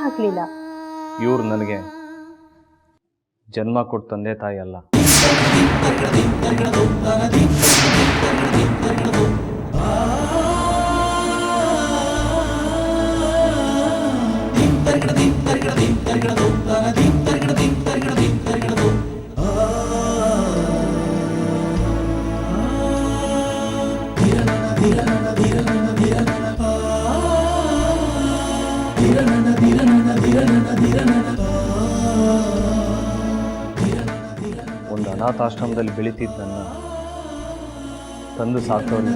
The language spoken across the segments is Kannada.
ಆಗಲಿಲ್ಲ. ಇವ್ರು ನನಗೆ ಜನ್ಮ ಕೊಟ್ಟು ತಂದೆ ತಾಯಿ ಅಲ್ಲ. ಒಂದು ಅನಾಥಾಶ್ರಮದಲ್ಲಿ ಬೆಳೀತಿದ್ದ ನನ್ನ ತಂದು ಸಾಕೋರು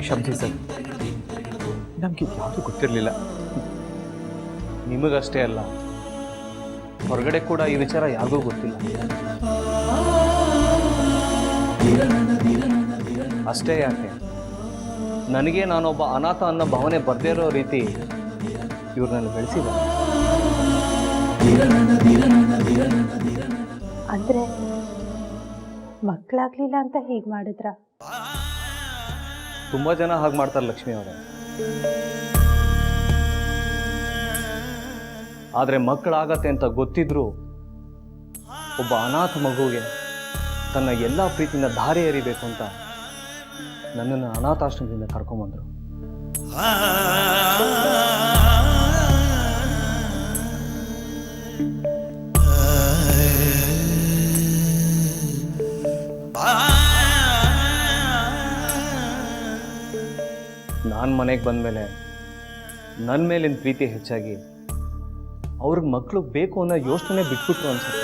ಕ್ಷಮಿಸಿ ಸರ್, ನಮಗೆ ಯಾವುದು ಗೊತ್ತಿರಲಿಲ್ಲ. ನಿಮಗಷ್ಟೇ ಅಲ್ಲ, ಹೊರಗಡೆ ಕೂಡ ಈ ವಿಚಾರ ಯಾರಿಗೂ ಗೊತ್ತಿಲ್ಲ. ಅಷ್ಟೇ ಯಾಕೆ, ನನಗೆ ನಾನೊಬ್ಬ ಅನಾಥ ಅನ್ನೋ ಭಾವನೆ ಬರ್ದೇ ಇರೋ ರೀತಿ ಇವ್ರು ನನ್ನ ಬೆಳೆಸಿದ. ಅಂದರೆ ಮಕ್ಕಳಾಗ್ಲಿಲ್ಲ ಅಂತ ಹೀಗೆ ಮಾಡಿದ್ರ? ತುಂಬ ಜನ ಹಾಗೆ ಮಾಡ್ತಾರೆ ಲಕ್ಷ್ಮಿ ಅವರೇ. ಆದರೆ ಮಕ್ಕಳಾಗತ್ತೆ ಅಂತ ಗೊತ್ತಿದ್ರು ಒಬ್ಬ ಅನಾಥ ಮಗುವಿಗೆ ತನ್ನ ಎಲ್ಲ ಪ್ರೀತಿಯಿಂದ ದಾರಿ ಎರಿಬೇಕು ಅಂತ ನನ್ನನ್ನು ಅನಾಥಾಶ್ರಮದಿಂದ ಕರ್ಕೊಂಬಂದರು. ನಾನು ಮನೆಗೆ ಬಂದಮೇಲೆ ನನ್ನ ಮೇಲಿನ ಪ್ರೀತಿ ಹೆಚ್ಚಾಗಿ ಅವ್ರಿಗೆ ಮಕ್ಕಳು ಬೇಕು ಅನ್ನೋ ಯೋಚನೆ ಬಿಟ್ಬಿಟ್ರು ಅನ್ಸುತ್ತೆ.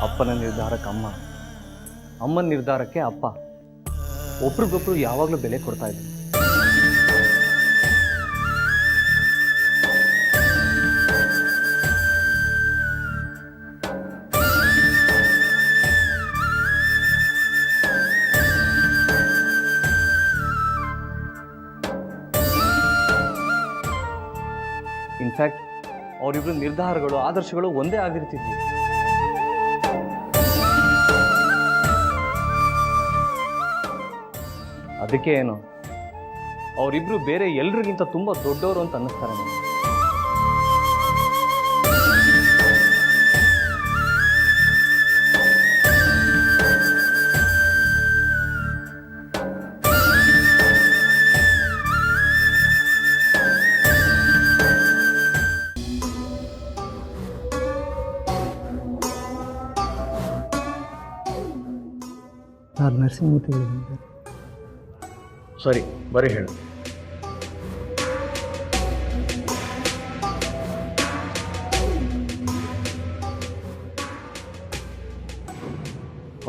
ಅಪ್ಪನ ನಿರ್ಧಾರಕ್ಕೆ ಅಮ್ಮ, ಅಮ್ಮನ ನಿರ್ಧಾರಕ್ಕೆ ಅಪ್ಪ, ಒಬ್ರಿಗೊಬ್ರು ಯಾವಾಗಲೂ ಬೆಲೆ ಕೊಡ್ತಾ ಇದ್ರು. ಇನ್ಫ್ಯಾಕ್ಟ್ ಅವರಿಬ್ರು ನಿರ್ಧಾರಗಳು, ಆದರ್ಶಗಳು ಒಂದೇ ಆಗಿರ್ತಿದ್ವು. ಅದಕ್ಕೆ ಏನು, ಅವರಿಬ್ರು ಬೇರೆ ಎಲ್ರಿಗಿಂತ ತುಂಬ ದೊಡ್ಡವರು ಅಂತ ಅನ್ನಿಸ್ತಾರೆ ನನಗೆ. ನರಸಿಂಹಮೂರ್ತಿ ಸರಿ, ಬರೀ ಹೇಳು.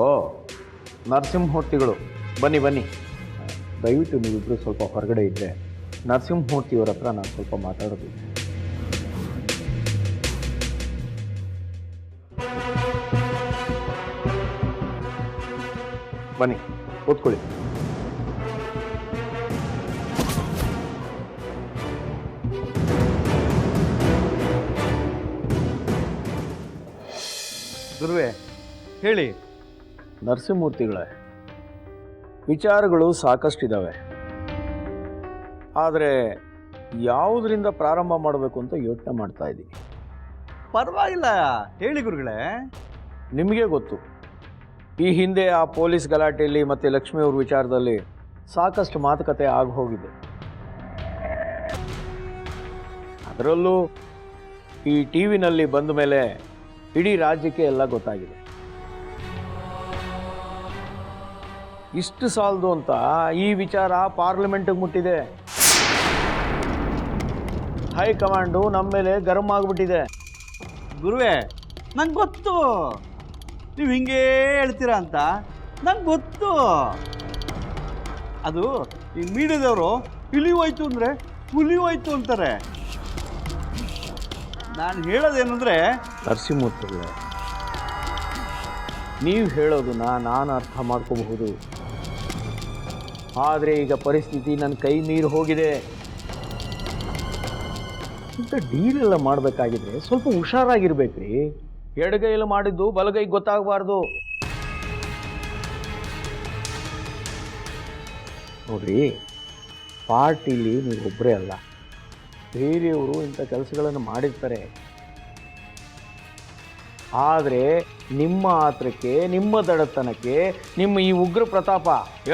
ಓ, ನರಸಿಂಹಮೂರ್ತಿಗಳು, ಬನ್ನಿ ಬನ್ನಿ. ದಯವಿಟ್ಟು ನೀವಿಬ್ಬರು ಸ್ವಲ್ಪ ಹೊರಗಡೆ ಇದ್ದರೆ ನರಸಿಂಹಮೂರ್ತಿಯವರ ಹತ್ರ ನಾನು ಸ್ವಲ್ಪ ಮಾತಾಡೋದು. ಬನ್ನಿ, ಕೂತ್ಕೊಳ್ಳಿ. ಗುರುವೇ ಹೇಳಿ. ನರಸಿಂಹಮೂರ್ತಿಗಳೇ, ವಿಚಾರಗಳು ಸಾಕಷ್ಟಿದ್ದಾವೆ, ಆದರೆ ಯಾವುದರಿಂದ ಪ್ರಾರಂಭ ಮಾಡಬೇಕು ಅಂತ ಯೋಚನೆ ಮಾಡ್ತಾ ಇದ್ದೀನಿ. ಪರವಾಗಿಲ್ಲ, ಹೇಳಿ ಗುರುಗಳೇ. ನಿಮಗೆ ಗೊತ್ತು, ಈ ಹಿಂದೆ ಆ ಪೊಲೀಸ್ ಗಲಾಟೆಯಲ್ಲಿ ಮತ್ತು ಲಕ್ಷ್ಮಿಯವ್ರ ವಿಚಾರದಲ್ಲಿ ಸಾಕಷ್ಟು ಮಾತುಕತೆ ಆಗಿ ಹೋಗಿದೆ. ಅದರಲ್ಲೂ ಈ ಟಿ ವಿನಲ್ಲಿ ಬಂದ ಮೇಲೆ ಇಡೀ ರಾಜ್ಯಕ್ಕೆ ಎಲ್ಲ ಗೊತ್ತಾಗಿದೆ. ಇಷ್ಟು ಸಾಲದು ಅಂತ ಈ ವಿಚಾರ ಪಾರ್ಲಿಮೆಂಟಿಗೆ ಮುಟ್ಟಿದೆ. ಹೈಕಮಾಂಡು ನಮ್ಮ ಮೇಲೆ ಗರಂ ಆಗಿಬಿಟ್ಟಿದೆ. ಗುರುವೇ, ನಂಗೆ ಗೊತ್ತು ನೀವು ಹಿಂಗೇ ಹೇಳ್ತೀರಾ ಅಂತ. ನಂಗೆ ಗೊತ್ತು. ಅದು ಈ ಮೀಡಿಯಾದವರು ಇಲಿ ಹೋಯ್ತು ಅಂದರೆ ಹುಲಿ ಹೋಯ್ತು ಅಂತಾರೆ. ನಾನು ಹೇಳೋದೇನೆಂದರೆ, ನರಸಿಂಹಮೂರ್ತಿಗಳೇ, ನೀವು ಹೇಳೋದನ್ನ ನಾನು ಅರ್ಥ ಮಾಡ್ಕೋಬಹುದು. ಆದರೆ ಈಗ ಪರಿಸ್ಥಿತಿ ನನ್ನ ಕೈ ಮೀರಿ ಹೋಗಿದೆ. ಇಂಥ ಡೀಲ್ ಎಲ್ಲ ಮಾಡಬೇಕಾಗಿದ್ರೆ ಸ್ವಲ್ಪ ಹುಷಾರಾಗಿರ್ಬೇಕ್ರಿ. ಎಡಗೈಯಲ್ಲಿ ಮಾಡಿದ್ದು ಬಲಗೈ ಗೊತ್ತಾಗಬಾರ್ದು. ನೋಡ್ರಿ, ಪಾರ್ಟಿಲಿ ನೀವು ಒಬ್ಬರೇ ಅಲ್ಲ, ಬೇರೆಯವರು ಇಂಥ ಕೆಲಸಗಳನ್ನು ಮಾಡಿರ್ತಾರೆ. ಆದರೆ ನಿಮ್ಮ ಆತ್ರಕ್ಕೆ, ನಿಮ್ಮ ದಡತನಕ್ಕೆ, ನಿಮ್ಮ ಈ ಉಗ್ರ ಪ್ರತಾಪ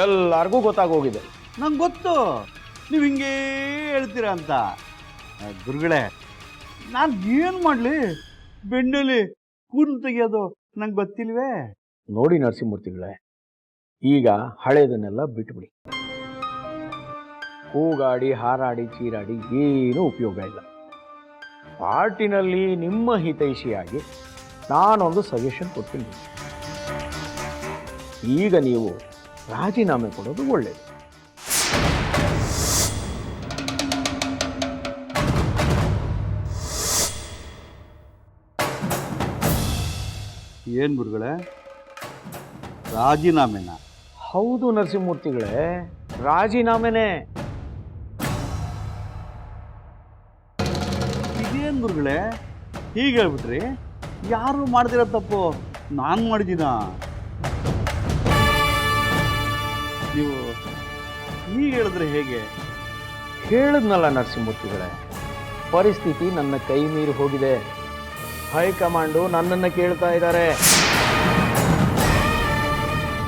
ಎಲ್ಲರಿಗೂ ಗೊತ್ತಾಗೋಗಿದೆ. ನಂಗೆ ಗೊತ್ತು ನೀವು ಹಿಂಗೇ ಹೇಳ್ತೀರ ಅಂತ. ಗುರುಗಳೇ, ನಾನು ಏನು ಮಾಡಲಿ? ಬೆಣ್ಣೆಲಿ ಕೂದಲು ತೆಗಿಯೋದು ನಂಗೆ ಗೊತ್ತಿಲ್ವೇ? ನೋಡಿ ನರಸಿಂಹಮೂರ್ತಿಗಳೇ, ಈಗ ಹಳೇದನ್ನೆಲ್ಲ ಬಿಟ್ಬಿಡಿ. ಕೂಗಾಡಿ ಹಾರಾಡಿ ಚೀರಾಡಿ ಏನೂ ಉಪಯೋಗ ಇಲ್ಲ. ಪಾರ್ಟಿನಲ್ಲಿ ನಿಮ್ಮ ಹಿತೈಷಿಯಾಗಿ ನಾನೊಂದು ಸಜೆಷನ್ ಕೊಡ್ತೀನಿ. ಈಗ ನೀವು ರಾಜೀನಾಮೆ ಕೊಡೋದು ಒಳ್ಳೆಯದು. ಏನು ಗುರುಗಳೇ, ರಾಜೀನಾಮೆನಾ? ಹೌದು ನರಸಿಂಹಮೂರ್ತಿಗಳೇ, ರಾಜೀನಾಮೆನೇ. ಇದೇನು ಗುರುಗಳೇ ಹೀಗೆ ಹೇಳ್ಬಿಟ್ರಿ? ಯಾರು ಮಾಡ್ದಿರೋ ತಪ್ಪು ನಾನು ಮಾಡಿದ್ದೀನ? ನೀವು ಹೀಗೆ ಹೇಳಿದ್ರೆ ಹೇಗೆ? ಹೇಳಿದ್ನಲ್ಲ ನರಸಿಂಹಮೂರ್ತಿಗಳೇ, ಪರಿಸ್ಥಿತಿ ನನ್ನ ಕೈ ಮೀರಿ ಹೋಗಿದೆ. ಹೈಕಮಾಂಡು ನನ್ನನ್ನು ಕೇಳ್ತಾ ಇದ್ದಾರೆ.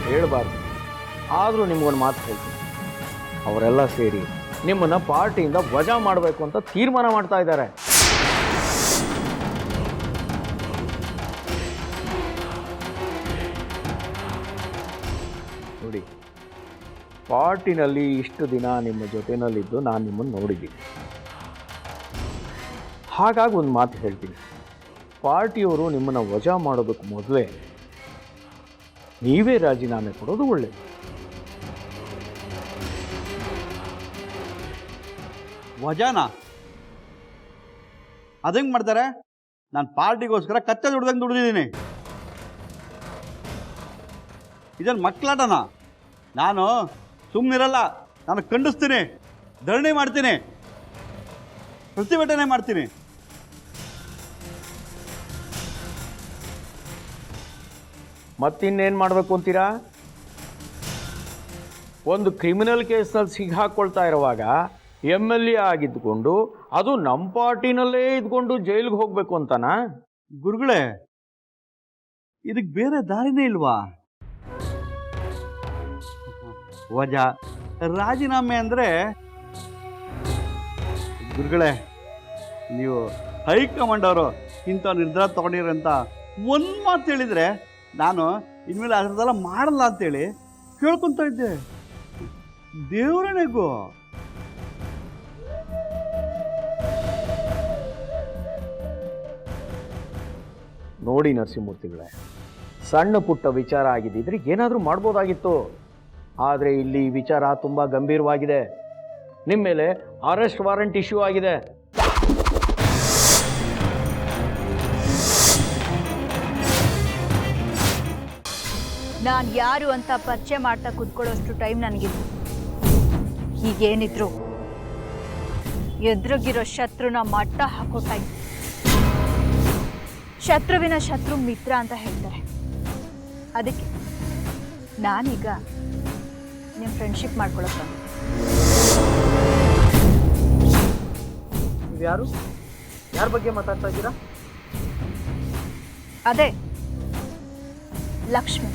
ಹೇಳಬಾರ್ದು, ಆದರೂ ನಿಮ್ಗೊಂದು ಮಾತು ಹೇಳ್ತೀನಿ. ಅವರೆಲ್ಲ ಸೇರಿ ನಿಮ್ಮನ್ನು ಪಾರ್ಟಿಯಿಂದ ವಜಾ ಮಾಡಬೇಕು ಅಂತ ತೀರ್ಮಾನ ಮಾಡ್ತಾ ಇದ್ದಾರೆ. ನೋಡಿ, ಪಾರ್ಟಿನಲ್ಲಿ ಇಷ್ಟು ದಿನ ನಿಮ್ಮ ಜೊತೆನಲ್ಲಿದ್ದು ನಾನು ನಿಮ್ಮನ್ನು ನೋಡಿದ್ದೀನಿ. ಹಾಗಾಗಿ ಒಂದು ಮಾತು ಹೇಳ್ತೀನಿ, ಪಾರ್ಟಿಯವರು ನಿಮ್ಮನ್ನು ವಜಾ ಮಾಡೋದಕ್ಕೆ ಮೊದಲೇ ನೀವೇ ರಾಜೀನಾಮೆ ಕೊಡೋದು ಒಳ್ಳೆಯದು. ವಜಾನ ಅದಂಗೆ ಮಾಡ್ತಾರೆ? ನಾನು ಪಾರ್ಟಿಗೋಸ್ಕರ ಕಚ್ಚೆ ದುಡ್ದಂಗೆ ದುಡ್ದಿದ್ದೀನಿ. ಇದನ್ನು ಮಕ್ಕಳಾಟನ? ನಾನು ಸುಮ್ಮನಿರಲ್ಲ. ನಾನು ಖಂಡಿಸ್ತೀನಿ, ಧರಣಿ ಮಾಡ್ತೀನಿ, ಪ್ರತಿಭಟನೆ ಮಾಡ್ತೀನಿ. ಮತ್ತಿನ್ನೇನು ಮಾಡಬೇಕು ಅಂತೀರಾ? ಒಂದು ಕ್ರಿಮಿನಲ್ ಕೇಸ್ನಲ್ಲಿ ಸಿಗಾಕೊಳ್ತಾ ಇರುವಾಗ MLA ಆಗಿದ್ದುಕೊಂಡು, ಅದು ನಮ್ಮ ಪಾರ್ಟಿನಲ್ಲೇ ಇದ್ಕೊಂಡು ಜೈಲಿಗೆ ಹೋಗಬೇಕು ಅಂತನಾ? ಗುರುಗಳೇ, ಇದಕ್ಕೆ ಬೇರೆ ದಾರಿನೇ ಇಲ್ವಾ? ವಜಾ, ರಾಜೀನಾಮೆ ಅಂದರೆ ಗುರುಗಳೇ, ನೀವು ಹೈಕಮಾಂಡ್ ಅವರು ಇಂಥ ನಿರ್ಧಾರ ತಗೊಂಡಿರಂತ ಒಂದು ಮಾತು ಹೇಳಿದರೆ ನಾನು ಇನ್ಮೇಲೆ ಅದರದೆಲ್ಲ ಮಾಡಲ್ಲ ಅಂತೇಳಿ ಕೇಳ್ಕೊತಾ ಇದ್ದೆ. ದೇವರನೆಗೂ ನೋಡಿ ನರಸಿಂಹಮೂರ್ತಿಗಳೇ, ಸಣ್ಣ ಪುಟ್ಟ ವಿಚಾರ ಆಗಿದ್ದಿದ್ರೆ ಏನಾದರೂ ಮಾಡ್ಬೋದಾಗಿತ್ತು. ಆದರೆ ಇಲ್ಲಿ ವಿಚಾರ ತುಂಬ ಗಂಭೀರವಾಗಿದೆ. ನಿಮ್ಮ ಮೇಲೆ ಅರೆಸ್ಟ್ ವಾರೆಂಟ್ ಇಶ್ಯೂ ಆಗಿದೆ. ನಾನು ಯಾರು ಅಂತ ಪರಿಚಯ ಮಾಡ್ತಾ ಕೂತ್ಕೊಳ್ಳೋಷ್ಟು ಟೈಮ್ ನನಗಿಲ್ಲ. ಈಗೇನಿದ್ರು ಎದುರುಗಿರೋ ಶತ್ರುನ ಮಟ್ಟ ಹಾಕೋ ಟೈಮ್. ಶತ್ರುವಿನ ಶತ್ರು ಮಿತ್ರ ಅಂತ ಹೇಳ್ತಾರೆ. ಅದಕ್ಕೆ ನಾನೀಗ ನಿಮ್ಮ ಫ್ರೆಂಡ್ಶಿಪ್ ಮಾಡ್ಕೊಳಕ್ಕೆ ಬಂದೆ. ಯಾರು? ಯಾರ ಬಗ್ಗೆ ಮಾತಾಡ್ತಾ ಇದ್ದೀರಾ? ಅದೇ ಲಕ್ಷ್ಮಿ.